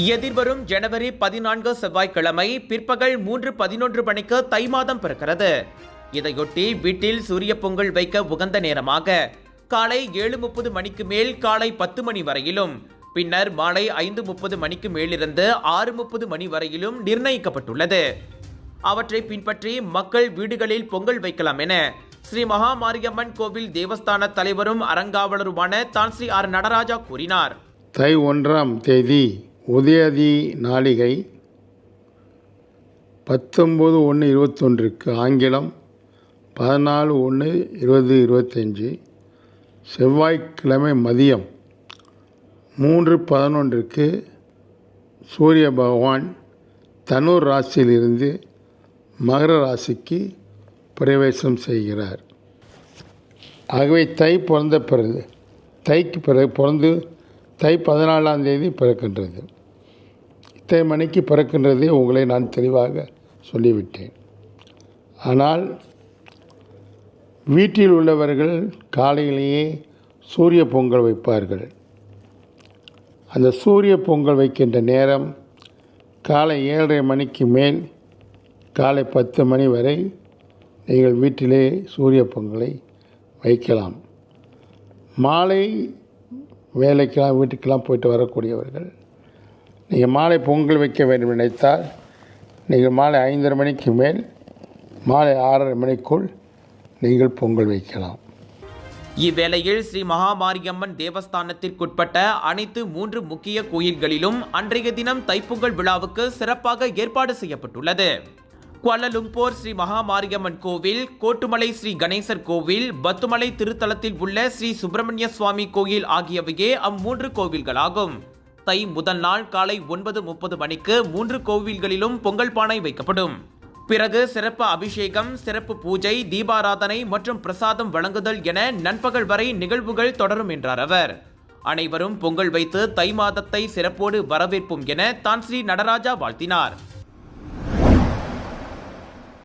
எதிர்வரும் ஜனவரி 14 செவ்வாய்க்கிழமை பிற்பகல் 3:11 மணிக்கு தை மாதம் பிறக்கிறது. இதையொட்டி வீட்டில் சூரிய பொங்கல் வைக்க உகந்த நேரமாக காலை 7:30 மணிக்கு மேல் காலை 10 மணி வரையிலும், பின்னர் மாலை 5:30 மணிக்கு மேலிருந்து 6:30 மணி வரையிலும் நிர்ணயிக்கப்பட்டுள்ளது. அவற்றை பின்பற்றி மக்கள் வீடுகளில் பொங்கல் வைக்கலாம் என ஸ்ரீ மகா மாரியம்மன் கோவில் தேவஸ்தான தலைவரும் அரங்காவலருமான தான் ஸ்ரீ ஆர் நடராஜா கூறினார். தை 1ஆம் தேதி உதயதி நாளிகை 19:1:21 ஆங்கிலம் 14:1:2025 செவ்வாய்க்கிழமை மதியம் 3:11 சூரிய பகவான் தனுர் ராசியிலிருந்து மகர ராசிக்கு பிரவேசம் செய்கிறார். ஆகவே தை பிறந்த பிறகு தைக்கு பிறந்து தை 14ஆம் தேதி பிறக்கின்றது. இத்தனை மணிக்கு பிறக்கின்றதை உங்களை நான் தெளிவாக சொல்லிவிட்டேன். ஆனால் வீட்டில் உள்ளவர்கள் காலையிலேயே சூரிய பொங்கல் வைப்பார்கள். அந்த சூரிய பொங்கல் வைக்கின்ற நேரம் காலை 7:30 மணிக்கு மேல் காலை 10 மணி வரை நீங்கள் வீட்டிலே சூரிய பொங்கலை வைக்கலாம். மாலை வேலைக்கெல்லாம் வீட்டுக்கெல்லாம் போயிட்டு வரக்கூடியவர்கள் நீங்கள் மாலை பொங்கல் வைக்க வேண்டும் நினைத்தால் நீங்கள் மாலை 5:30 மணிக்கு மேல் மாலை 6:30 மணிக்குள் நீங்கள் பொங்கல் வைக்கலாம். இவ்வேளையில் ஸ்ரீ மகா மாரியம்மன் தேவஸ்தானத்திற்குட்பட்ட அனைத்து 3 முக்கிய கோயில்களிலும் அன்றைய தினம் தைப்பொங்கல் விழாவுக்கு சிறப்பாக ஏற்பாடு செய்யப்பட்டுள்ளது. குவாலலும்பூர் ஸ்ரீ மகா மாரியம்மன் கோவில், கோட்டுமலை ஸ்ரீ கணேசர் கோவில், பத்துமலை திருத்தலத்தில் உள்ள ஸ்ரீ சுப்பிரமணிய சுவாமி கோயில் ஆகியவையே அம்3 கோவில்களாகும். தை முதல் நாள் காலை 9:30 மணிக்கு 3 கோவில்களிலும் பொங்கல் பானை வைக்கப்படும். பிறகு சிறப்பு அபிஷேகம், சிறப்பு பூஜை, தீபாராதனை மற்றும் பிரசாதம் வழங்குதல் என நண்பகல் வரை நிகழ்வுகள் தொடரும் என்றார் அவர். அனைவரும் பொங்கல் வைத்து தை மாதத்தை சிறப்போடு வரவேற்போம் என தான் ஸ்ரீ நடராஜா வாழ்த்தினார்.